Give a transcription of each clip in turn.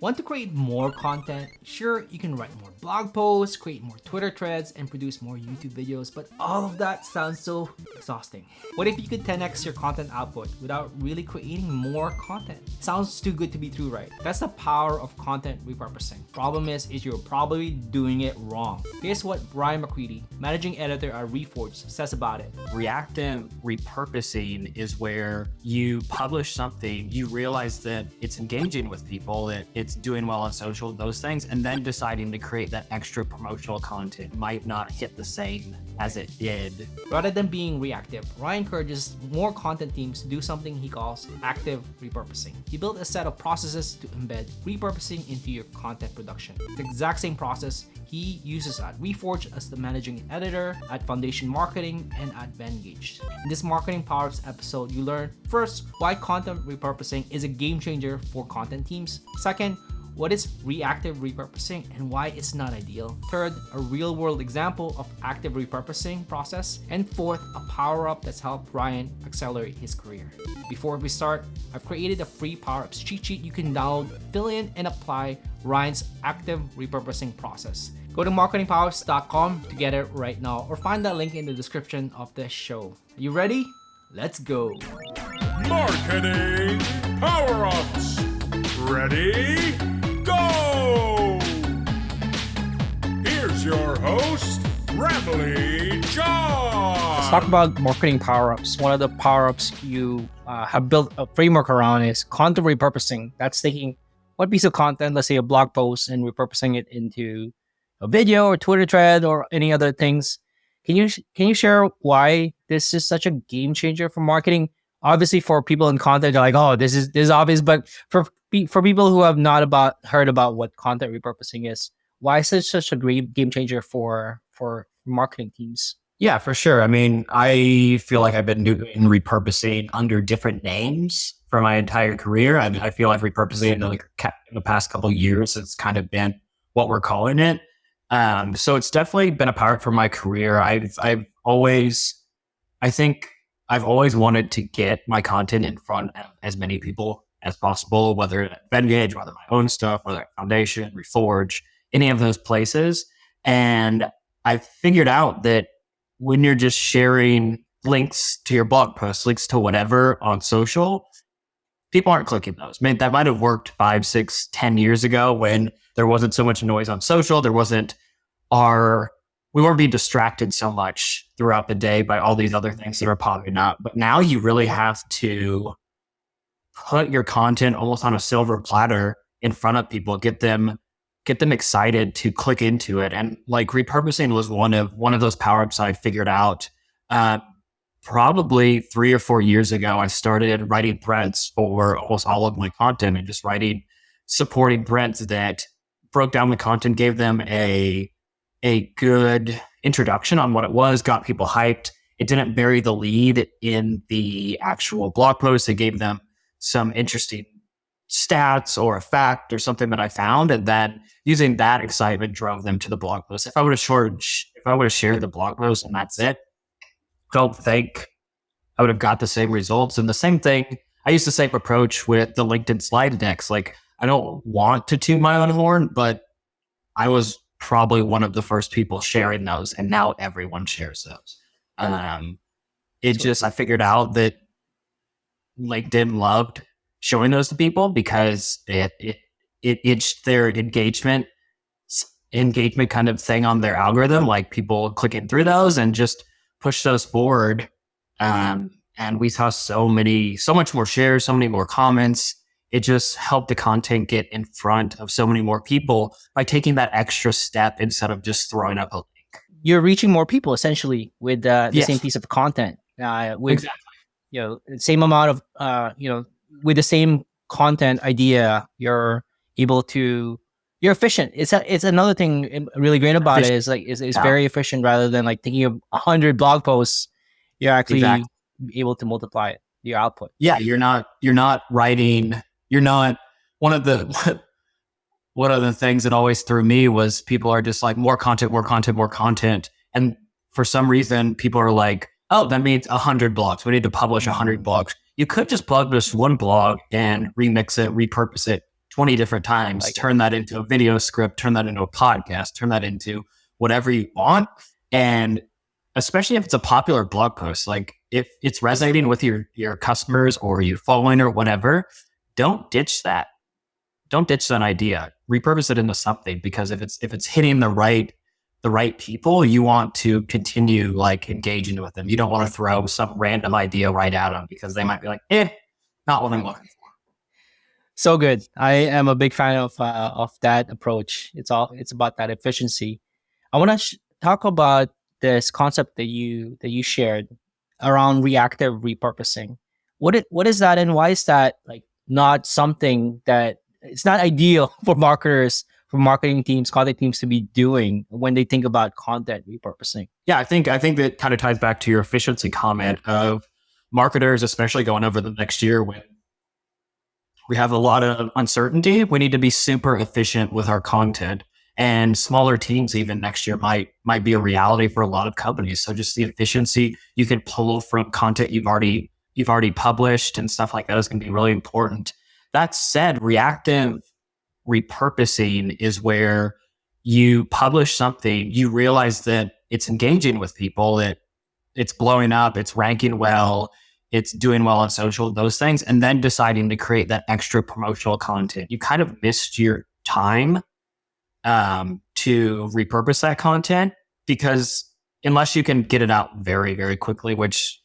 Want to create more content? Sure, you can write more blog posts, create more Twitter threads, and produce more YouTube videos, but all of that sounds so exhausting. What if you could 10x your content output without really creating more content? Sounds too good to be true, right? That's the power of content repurposing. Problem is you're probably doing it wrong. Here's what Brian McCready, managing editor at Reforged, says about it. Reactive repurposing is where you publish something, you realize that it's engaging with people, that it's doing well on social, those things, and then deciding to create that extra promotional content might not hit the same as it did. Rather than being reactive, Ryan encourages more content teams to do something he calls active repurposing. He built a set of processes to embed repurposing into your content production. It's the exact same process he uses at Reforged as the managing editor, at Foundation Marketing, and at Venngage. In this Marketing Power-Ups episode, you learn first, why content repurposing is a game changer for content teams. Second, what is reactive repurposing and why it's not ideal. Third, a real-world example of active repurposing process. And fourth, a power-up that's helped Ryan accelerate his career. Before we start, I've created a free power-ups cheat sheet you can download, fill in, and apply Ryan's active repurposing process. Go to marketingpower-ups.com to get it right now, or find that link in the description of this show. Are you ready? Let's go. Marketing Power-Ups. Ready? Go! Here's your host, Rambly John. Let's talk about marketing power-ups. One of the power-ups you have built a framework around is content repurposing. That's taking one piece of content, let's say a blog post, and repurposing it into a video or Twitter thread or any other things. Can you share why this is such a game changer for marketing? Obviously, for people in content, they're like, "Oh, this is obvious." But for people who have not heard about what content repurposing is, why is it such a great game changer for marketing teams? Yeah, for sure. I mean, I feel like I've been doing repurposing under different names for my entire career. I feel like repurposing in the past couple of years has kind of been what we're calling it. So it's definitely been a part for my career. I've always wanted to get my content in front of as many people as possible, whether at Venngage, whether my own stuff, whether at Foundation, Reforge, any of those places. And I figured out that when you're just sharing links to your blog posts, links to whatever on social, people aren't clicking those. I mean, that might have worked 5, 6, 10 years ago when there wasn't so much noise on social. We weren't being distracted so much throughout the day by all these other things that are popping up. But now you really have to put your content almost on a silver platter in front of people, get them excited to click into it. And like repurposing was one of those power-ups I figured out probably 3 or 4 years ago. I started writing threads for almost all of my content and just writing supporting threads that broke down the content, gave them a good introduction on what it was, got people hyped. It didn't bury the lead in the actual blog post. It gave them some interesting stats or a fact or something that I found. And then using that excitement drove them to the blog post. If I would have shared the blog post and that's it, I don't think I would have got the same results. And the same thing, I used the same approach with the LinkedIn slide decks. Like, I don't want to toot my own horn, but I was probably one of the first people sharing those, and now everyone shares those. I figured out that LinkedIn loved showing those to people because it itched their engagement kind of thing on their algorithm, like people clicking through those and just push those forward. And we saw so much more shares, so many more comments. It just helped the content get in front of so many more people by taking that extra step instead of just throwing up a link. You're reaching more people essentially with the same piece of content. Exactly. Same amount of with the same content idea, you're efficient. It's another thing really great about efficient. It's very efficient rather than like thinking of 100 blog posts. You're actually able to multiply your output. Yeah, you're not writing. You're not one of the things that always threw me was people are just like more content. And for some reason, people are like, oh, that means 100 blogs. We need to publish 100 blogs. You could just publish one blog and remix it, repurpose it 20 different times, turn that into a video script, turn that into a podcast, turn that into whatever you want. And especially if it's a popular blog post, like if it's resonating with your customers or your following or whatever, don't ditch that. Don't ditch that idea. Repurpose it into something, because if it's hitting the right people, you want to continue like engaging with them. You don't want to throw some random idea right at them because they might be like, not what I'm looking for. So good. I am a big fan of that approach. It's about that efficiency. I want to talk about this concept that you shared around reactive repurposing. What is that, and why is that like not something that it's not ideal for marketers, for marketing teams, content teams to be doing when they think about content repurposing? Yeah, I think that kind of ties back to your efficiency comment of marketers, especially going over the next year when we have a lot of uncertainty. We need to be super efficient with our content, and smaller teams even next year might be a reality for a lot of companies. So just the efficiency you can pull from content you've already published and stuff like that is going to be really important. That said, reactive repurposing is where you publish something, you realize that it's engaging with people, that it's blowing up, it's ranking well, it's doing well on social, those things, and then deciding to create that extra promotional content. You kind of missed your time to repurpose that content, because unless you can get it out very, very quickly, which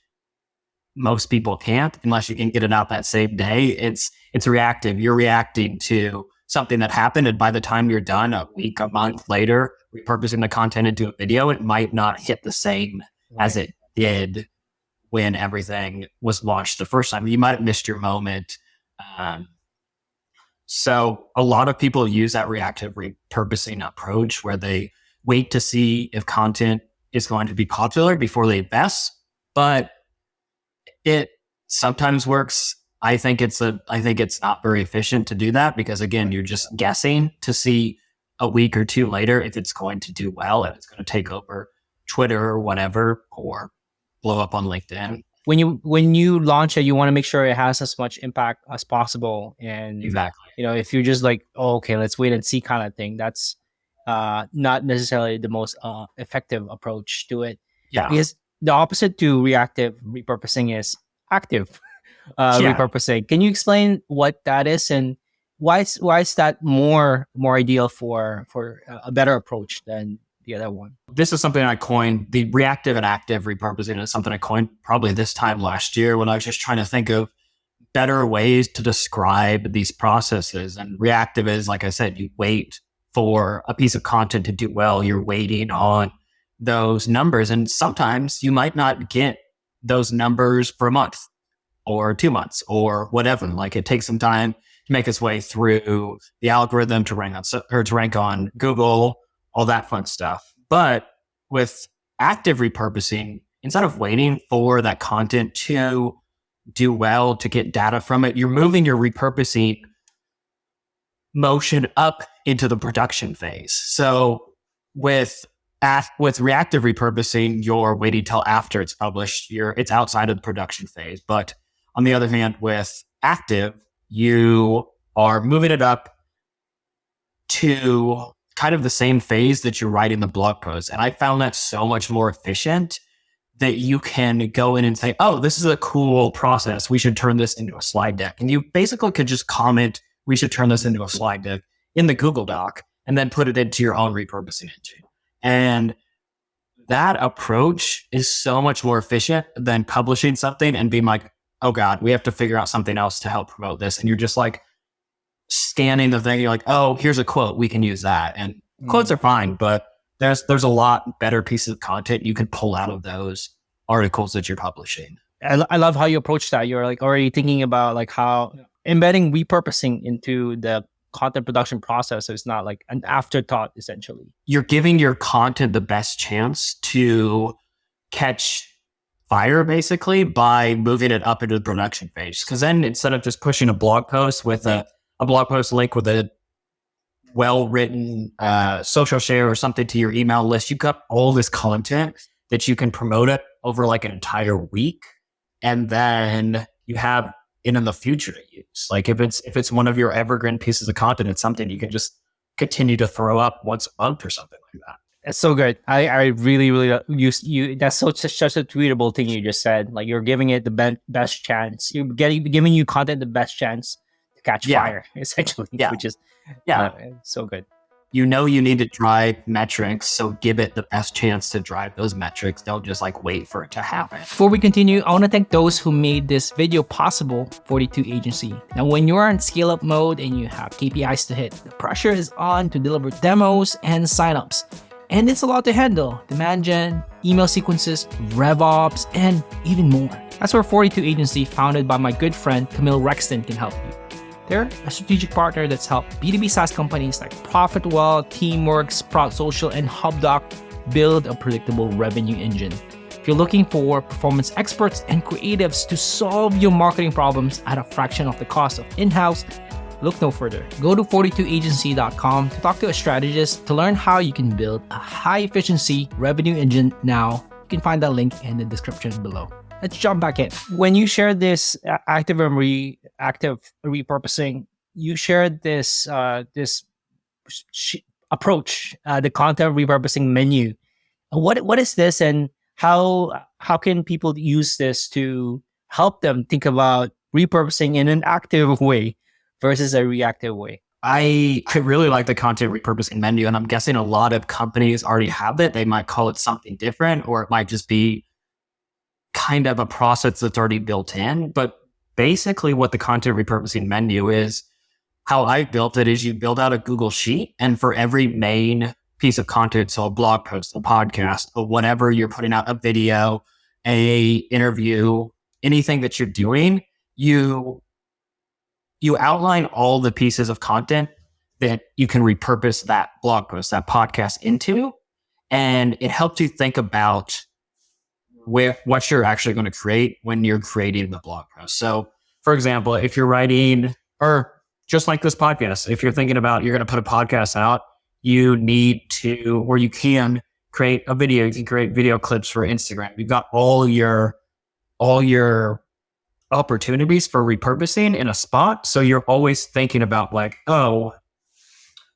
most people can't, unless you can get it out that same day, it's reactive. You're reacting to something that happened, and by the time you're done a week, a month later, repurposing the content into a video, it might not hit the same as it did when everything was launched the first time. You might have missed your moment. So a lot of people use that reactive repurposing approach where they wait to see if content is going to be popular before they invest, but it sometimes works. I think it's not very efficient to do that, because again, you're just guessing to see a week or two later if it's going to do well, if it's going to take over Twitter or whatever, or blow up on LinkedIn. When you launch it, you want to make sure it has as much impact as possible. And exactly, if you're just like, oh, okay, let's wait and see kind of thing, that's not necessarily the most effective approach to it. Yeah, because the opposite to reactive repurposing is active repurposing. Can you explain what that is, and why is that more ideal for a better approach than the other one? This is something I coined. The reactive and active repurposing is something I coined probably this time last year when I was just trying to think of better ways to describe these processes. And reactive is, like I said, you wait for a piece of content to do well. You're waiting on those numbers. And sometimes you might not get those numbers for a month or 2 months or whatever. Like it takes some time to make its way through the algorithm to rank on Google, all that fun stuff. But with active repurposing, instead of waiting for that content to do well, to get data from it, you're moving your repurposing motion up into the production phase. So with reactive repurposing, you're waiting till after it's published. It's outside of the production phase. But on the other hand, with active, you are moving it up to kind of the same phase that you're writing the blog post. And I found that so much more efficient, that you can go in and say, oh, this is a cool process. We should turn this into a slide deck. And you basically could just comment, we should turn this into a slide deck in the Google Doc, and then put it into your own repurposing engine. And that approach is so much more efficient than publishing something and being like, oh God, we have to figure out something else to help promote this. And you're just like scanning the thing. You're like, oh, here's a quote. We can use that. And quotes are fine, but there's a lot better pieces of content you can pull out of those articles that you're publishing. I love how you approach that. You're like already thinking about like how embedding repurposing into the content production process is not like an afterthought, essentially. You're giving your content the best chance to catch fire, basically, by moving it up into the production phase. Because then instead of just pushing a blog post with a blog post link with a well-written social share or something to your email list, you've got all this content that you can promote it over like an entire week. And then you have in the future to use. Like if it's one of your evergreen pieces of content, it's something you can just continue to throw up once a month or something like that. It's so good. I really, really use you. That's such a tweetable thing you just said. Like you're giving it the best chance. You're giving you content the best chance to catch fire, essentially. Yeah. Which is so good. You know you need to drive metrics, so give it the best chance to drive those metrics. Don't just like wait for it to happen. Before we continue, I want to thank those who made this video possible, 42 Agency. Now, when you're in scale up mode and you have KPIs to hit, the pressure is on to deliver demos and signups. And it's a lot to handle: demand gen, email sequences, RevOps, and even more. That's where 42 Agency, founded by my good friend Camille Rexton, can help you. They're a strategic partner that's helped B2B SaaS companies like Profitwell, Teamworks, Sprout Social, and HubDoc build a predictable revenue engine. If you're looking for performance experts and creatives to solve your marketing problems at a fraction of the cost of in-house, look no further. Go to 42agency.com to talk to a strategist to learn how you can build a high-efficiency revenue engine now. You can find that link in the description below. Let's jump back in. When you shared this active repurposing, you shared this approach, the content repurposing menu. What is this, and how can people use this to help them think about repurposing in an active way versus a reactive way? I really like the content repurposing menu, and I'm guessing a lot of companies already have it. They might call it something different, or it might just be kind of a process that's already built in. But basically what the content repurposing menu is, how I built it is you build out a Google Sheet, and for every main piece of content, so a blog post, a podcast, or whatever you're putting out, a video, a interview, anything that you're doing, you outline all the pieces of content that you can repurpose that blog post, that podcast into, and it helps you think about what you're actually going to create when you're creating the blog post. So, for example, if you're writing, or just like this podcast, if you're thinking about you're going to put a podcast out, you need to, or you can create a video. You can create video clips for Instagram. You've got all your opportunities for repurposing in a spot. So you're always thinking about like, oh,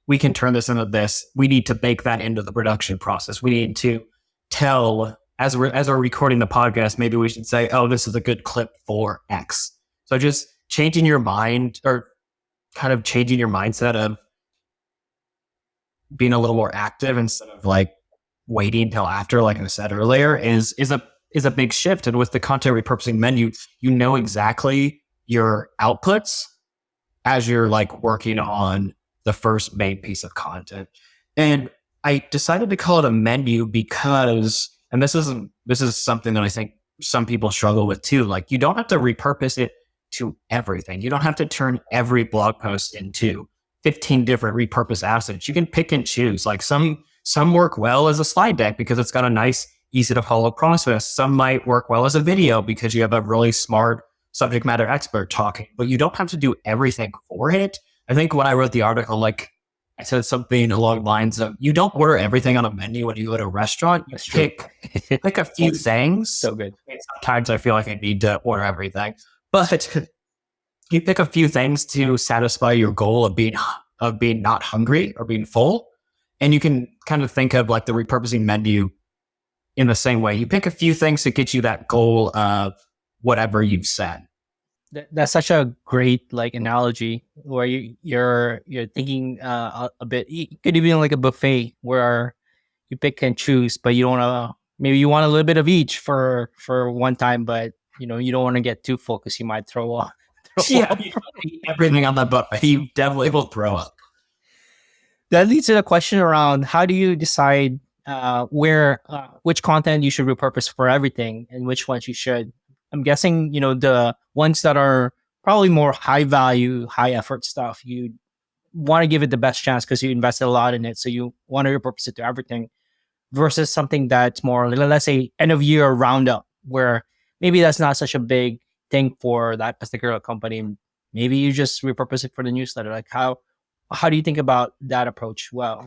we can turn this into this. We need to bake that into the production process. We need to tell, as we're recording the podcast, maybe we should say, oh, this is a good clip for X. So just changing your mind, or kind of changing your mindset of being a little more active instead of like waiting till after, like I said earlier, is a big shift. And with the content repurposing menu, you know exactly your outputs as you're like working on the first main piece of content. And I decided to call it a menu because, and this is something that I think some people struggle with too. Like, you don't have to repurpose it to everything. You don't have to turn every blog post into 15 different repurposed assets. You can pick and choose. Like some work well as a slide deck because it's got a nice, easy to follow process. Some might work well as a video because you have a really smart subject matter expert talking, but you don't have to do everything for it. I think when I wrote the article, like I said something along the lines of, you don't order everything on a menu when you go to a restaurant. You pick a few things. So good. Sometimes I feel like I need to order everything, but you pick a few things to satisfy your goal of being not hungry or being full. And you can kind of think of like the repurposing menu in the same way. You pick a few things to get you that goal of whatever you've set. That's such a great like analogy where you're thinking a bit. It could be like a buffet where you pick and choose, but you don't want to. Maybe you want a little bit of each for one time, but you don't want to get too full because you might throw up. Everything on that buffet, you definitely will throw up. That leads to the question around how do you decide which content you should repurpose for everything and which ones you should. I'm guessing, the ones that are probably more high value, high effort stuff, you want to give it the best chance because you invested a lot in it. So you want to repurpose it to everything versus something that's more, let's say, end of year roundup, where maybe that's not such a big thing for that particular company. Maybe you just repurpose it for the newsletter. Like how do you think about that approach? Well,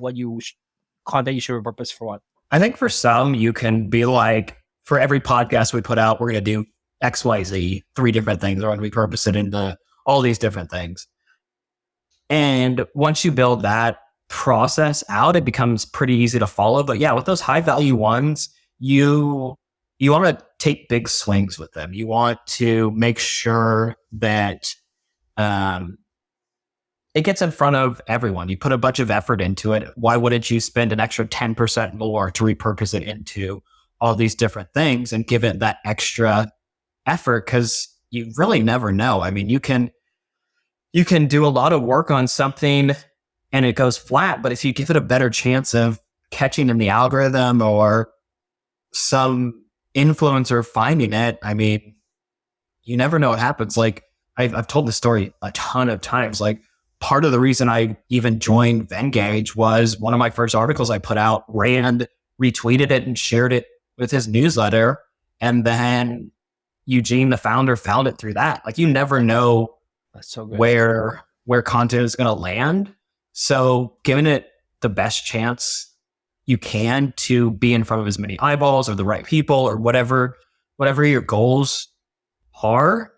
content you should repurpose for what? I think for some, you can be like, for every podcast we put out, we're going to do XYZ, 3 different things. I want to repurpose it into all these different things. And once you build that process out, it becomes pretty easy to follow. But yeah, with those high value ones, you want to take big swings with them. You want to make sure that it gets in front of everyone. You put a bunch of effort into it. Why wouldn't you spend an extra 10% more to repurpose it into all these different things and give it that extra effort? Because you really never know. I mean, you can do a lot of work on something and it goes flat, but if you give it a better chance of catching in the algorithm or some influencer finding it, I mean, you never know what happens. Like I've told this story a ton of times. Like part of the reason I even joined Venngage was one of my first articles I put out, Rand retweeted it and shared it with his newsletter. And then Eugene, the founder, found it through that. Like you never know That's so good. where content is going to land. So giving it the best chance you can to be in front of as many eyeballs or the right people or whatever your goals are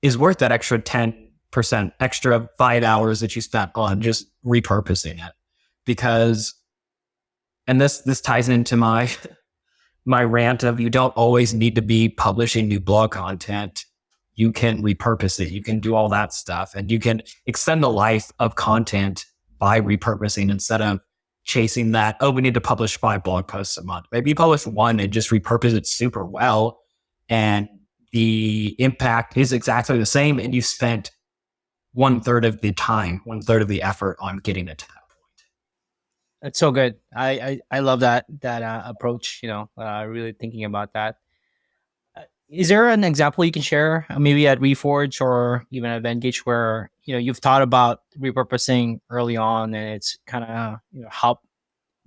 is worth that extra 10%, extra 5 hours that you spent on just repurposing it. Because, and this ties into my rant of you don't always need to be publishing new blog content. You can repurpose it. You can do all that stuff and you can extend the life of content by repurposing instead of chasing that, oh, we need to publish 5 blog posts a month. Maybe you publish 1 and just repurpose it super well and the impact is exactly the same and you spent 1/3 of the time, 1/3 of the effort on getting it to that point. That's so good. I love that approach. Really thinking about that. Is there an example you can share, maybe at Reforge or even at Venngage, where you've thought about repurposing early on, and it's kind of help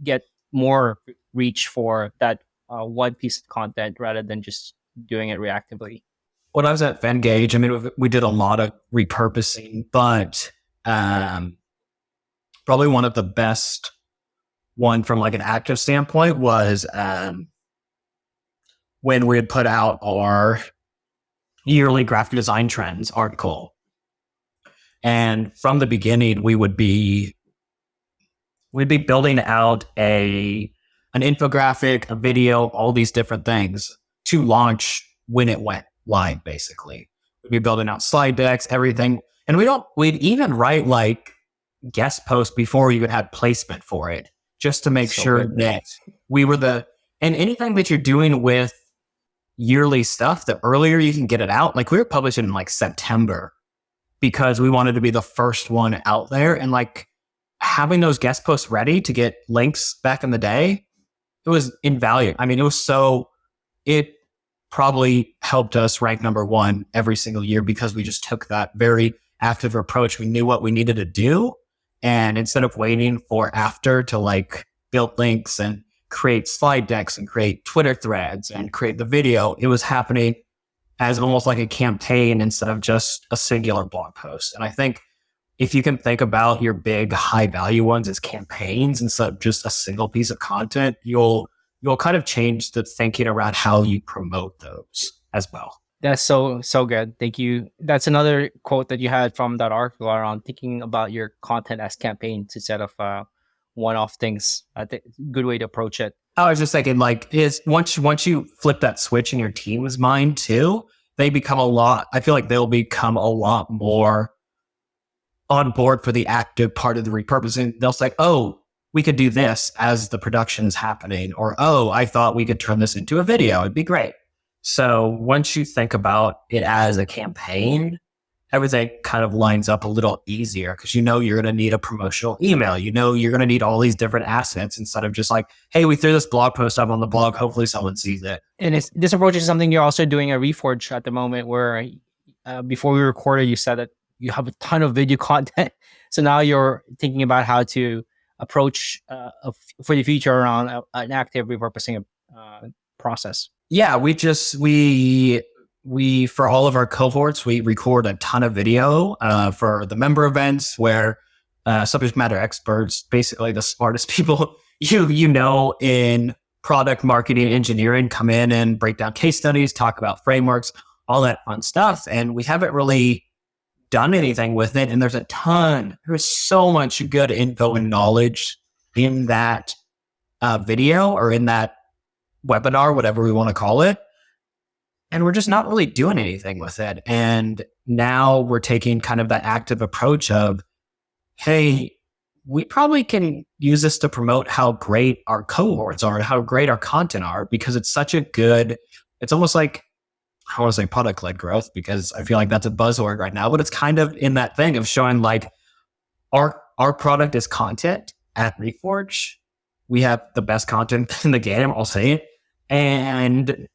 get more reach for that one piece of content rather than just doing it reactively? When I was at Venngage, I mean, we did a lot of repurposing, but probably one of the best one from like an active standpoint was when we had put out our yearly graphic design trends article. And from the beginning, we'd be building out an infographic, a video, all these different things to launch when it went live, basically. We'd be building out slide decks, everything. And we'd even write like guest posts before we even had placement for it, just to make sure that we were and anything that you're doing with yearly stuff, the earlier you can get it out. Like we were publishing in like September because we wanted to be the first one out there, and like having those guest posts ready to get links back in the day, it was invaluable. I mean, it probably helped us rank number 1 every single year because we just took that very active approach. We knew what we needed to do. And instead of waiting for after to like build links and create slide decks and create Twitter threads and create the video, it was happening as almost like a campaign instead of just a singular blog post. And I think if you can think about your big high value ones as campaigns instead of just a single piece of content, you'll kind of change the thinking around how you promote those as well. That's so good. Thank you. That's another quote that you had from that article around thinking about your content as campaigns instead of one-off things. I think good way to approach it. I was just thinking, like, is once you flip that switch in your team's mind too, I feel like they'll become a lot more on board for the active part of the repurposing. They'll say, oh, we could do this as the production's happening, or, oh, I thought we could turn this into a video. It'd be great. So once you think about it as a campaign, everything kind of lines up a little easier because you're going to need a promotional email. You're going to need all these different assets instead of just like, hey, we threw this blog post up on the blog. Hopefully someone sees it. And this approach is something you're also doing at Reforge at the moment, where before we recorded, you said that you have a ton of video content. So now you're thinking about how to approach for the future around an active repurposing process. Yeah, we for all of our cohorts, we record a ton of video for the member events where subject matter experts, basically the smartest people in product marketing engineering, come in and break down case studies, talk about frameworks, all that fun stuff. And we haven't really done anything with it. And there's so much good info and knowledge in that video or in that webinar, whatever we want to call it. And we're just not really doing anything with it. And now we're taking kind of that active approach of, hey, we probably can use this to promote how great our cohorts are and how great our content are, because it's such a good, it's almost like, I want to say product-led growth, because I feel like that's a buzzword right now, but it's kind of in that thing of showing like our product is content at Reforge. We have the best content in the game, I'll say it. And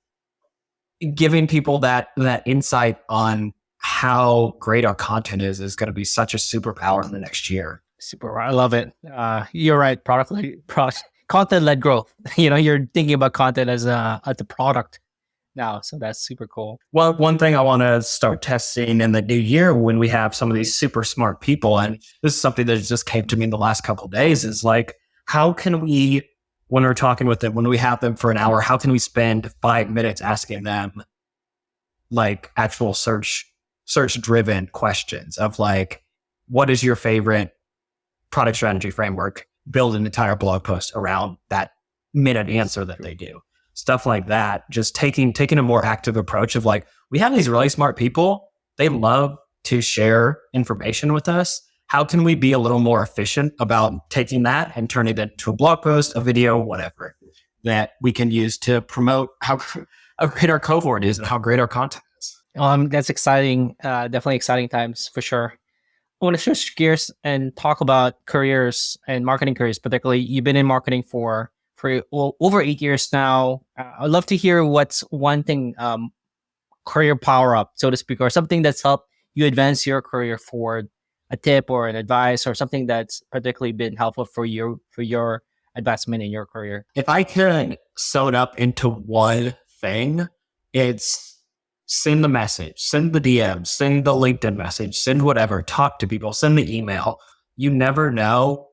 giving people that insight on how great our content is going to be such a superpower in the next year. Super. I love it. You're right. Content-led growth. You're thinking about content as the product now. So that's super cool. Well, one thing I want to start testing in the new year when we have some of these super smart people, and this is something that just came to me in the last couple of days, is like, how can we, when we're talking with them, when we have them for an hour, how can we spend 5 minutes asking them like actual search driven questions of like, what is your favorite product strategy framework? Build an entire blog post around that minute answer that they do. Stuff like that. Just taking a more active approach of like, we have these really smart people. They love to share information with us. How can we be a little more efficient about taking that and turning it into a blog post, a video, whatever, that we can use to promote how great our cohort is and how great our content is? That's exciting. Definitely exciting times for sure. I want to switch gears and talk about careers and marketing careers. Particularly, you've been in marketing for over 8 years now. I'd love to hear what's one thing, career power up, so to speak, or something that's helped you advance your career forward. A tip or an advice or something that's particularly been helpful for your advancement in your career. If I could sew it up into one thing, it's send the message, send the DM, send the LinkedIn message, send whatever, talk to people, send the email. You never know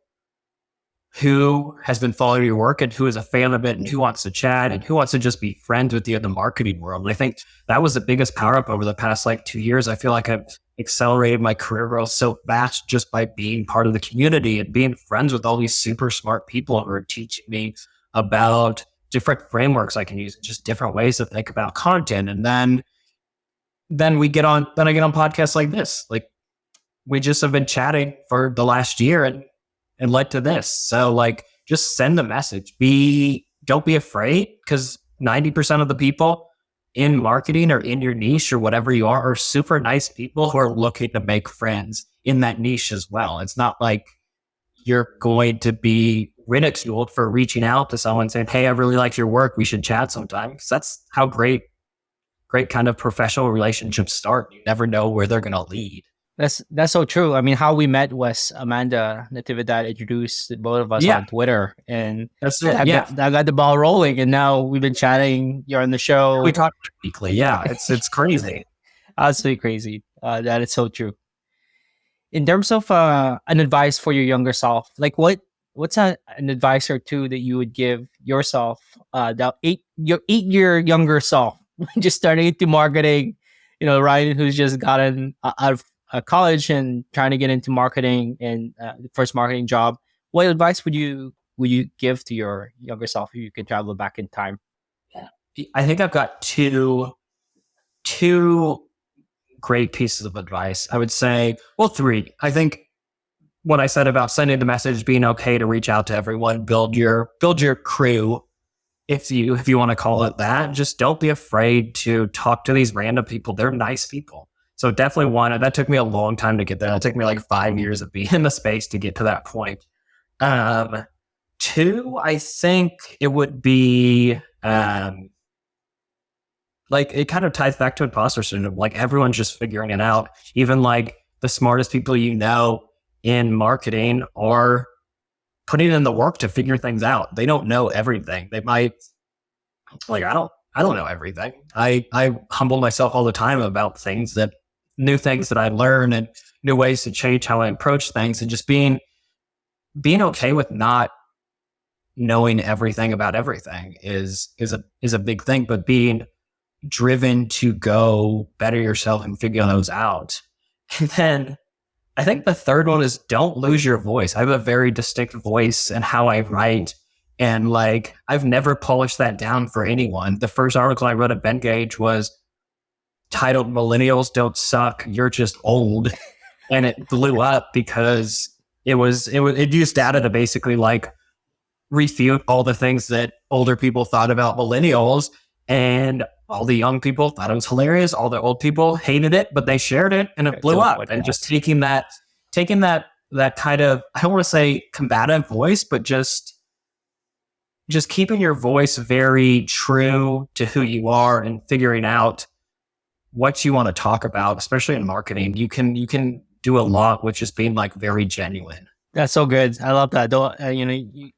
who has been following your work and who is a fan of it and who wants to chat and who wants to just be friends with you in the marketing world. And I think that was the biggest power up over the past 2 years. I feel like I've accelerated my career growth so fast just by being part of the community and being friends with all these super smart people who are teaching me about different frameworks I can use, just different ways to think about content. And then I get on podcasts like this. Like, we just have been chatting for the last year and led to this. So just send the message. Don't be afraid, because 90% of the people in marketing or in your niche or whatever you are super nice people who are looking to make friends in that niche as well. It's not like you're going to be ridiculed for reaching out to someone saying, hey, I really like your work, we should chat sometime. Because that's how great kind of professional relationships start. You never know where they're going to lead. That's so true. I mean, how we met was Amanda Natividad introduced both of us on Twitter, and that's it. I got the ball rolling, and now we've been chatting. You're on the show. We talk weekly. Yeah, it's crazy. Absolutely crazy. That is so true. In terms of an advice for your younger self, what's an advice or two that you would give yourself, your 8-year younger self, just starting into marketing? Ryan, who's just gotten out of college and trying to get into marketing and the first marketing job. What advice would you give to your younger self if you could travel back in time? I think I've got two great pieces of advice. I would say, three. I think what I said about sending the message, being okay to reach out to everyone, build your crew, if you want to call it that. Just don't be afraid to talk to these random people. They're nice people. So definitely one, that took me a long time to get there. It took me 5 years of being in the space to get to that point. Two, I think it would be, it kind of ties back to imposter syndrome. Everyone's just figuring it out. Even the smartest people in marketing are putting in the work to figure things out. They don't know everything. They might, I don't know everything. I humble myself all the time about new things that I learn and new ways to change how I approach things, and just being okay with not knowing everything about everything is a big thing, but being driven to go better yourself and figure those out. And then I think the third one is don't lose your voice. I have a very distinct voice in how I write. And like, I've never polished that down for anyone. The first article I wrote at Bengage was titled "Millennials Don't Suck, You're Just Old." And it blew up because it used data to basically like refute all the things that older people thought about millennials, and all the young people thought it was hilarious. All the old people hated it, but they shared it and it blew up. And just taking that kind of, I don't want to say combative voice, but just keeping your voice very true to who you are and figuring out what you want to talk about, especially in marketing. You can do a lot with just being like very genuine. That's so good. I love that.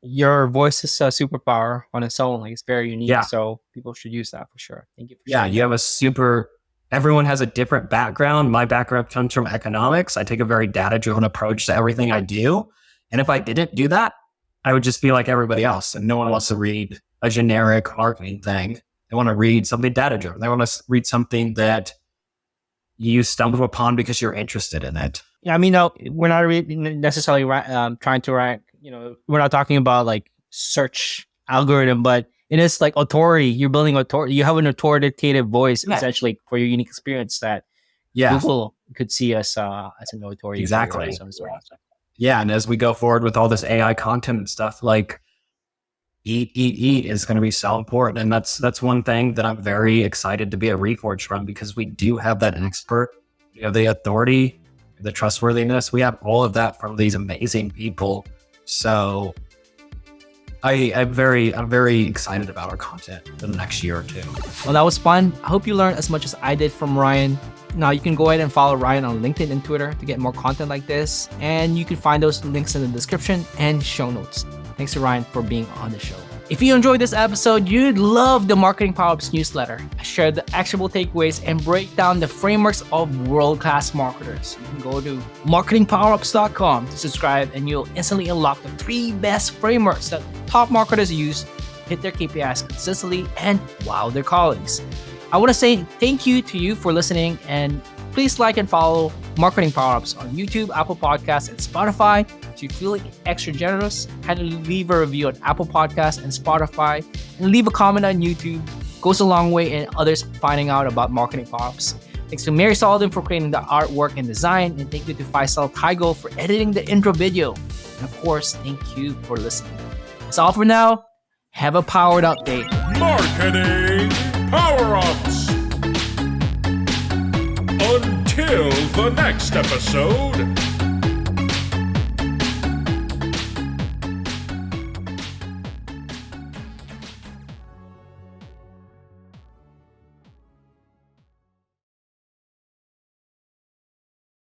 Your voice is a superpower on its own. Like, it's very unique. Yeah. So people should use that for sure. Thank you. You have everyone has a different background. My background comes from economics. I take a very data-driven approach to everything I do. And if I didn't do that, I would just be like everybody else. And no one wants to read a generic marketing thing. They want to read something data-driven. They want to read something that you stumbled upon because you're interested in it. Yeah, I mean, no, we're not necessarily trying to rank. We're not talking about like search algorithm, but it is like authority. You're building authority. You have an authoritative voice, essentially, for your unique experience that Google could see as an authority. Exactly. Yeah, and as we go forward with all this AI content and stuff, like eat is going to be so important. And that's one thing that I'm very excited to be a Reforge from, because we do have that expert. We have the authority, the trustworthiness. We have all of that from these amazing people. So I'm very excited about our content for the next year or two. Well, that was fun. I hope you learned as much as I did from Ryan. Now you can go ahead and follow Ryan on LinkedIn and Twitter to get more content like this. And you can find those links in the description and show notes. Thanks to Ryan for being on the show. If you enjoyed this episode, you'd love the Marketing Power-Ups newsletter. I share the actionable takeaways and break down the frameworks of world-class marketers. You can go to marketingpowerups.com to subscribe, and you'll instantly unlock the 3 best frameworks that top marketers use to hit their KPIs consistently and wow their colleagues. I want to say thank you to you for listening, and please like and follow Marketing Power-Ups on YouTube, Apple Podcasts, and Spotify. If you're feeling extra generous, kindly leave a review on Apple Podcasts and Spotify, and leave a comment on YouTube. It goes a long way in others finding out about Marketing Power-Ups. Thanks to Mary Sullivan for creating the artwork and design, and thank you to Faisal Taigo for editing the intro video. And of course, thank you for listening. That's all for now. Have a powered up day. Marketing Power-Ups. Until the next episode,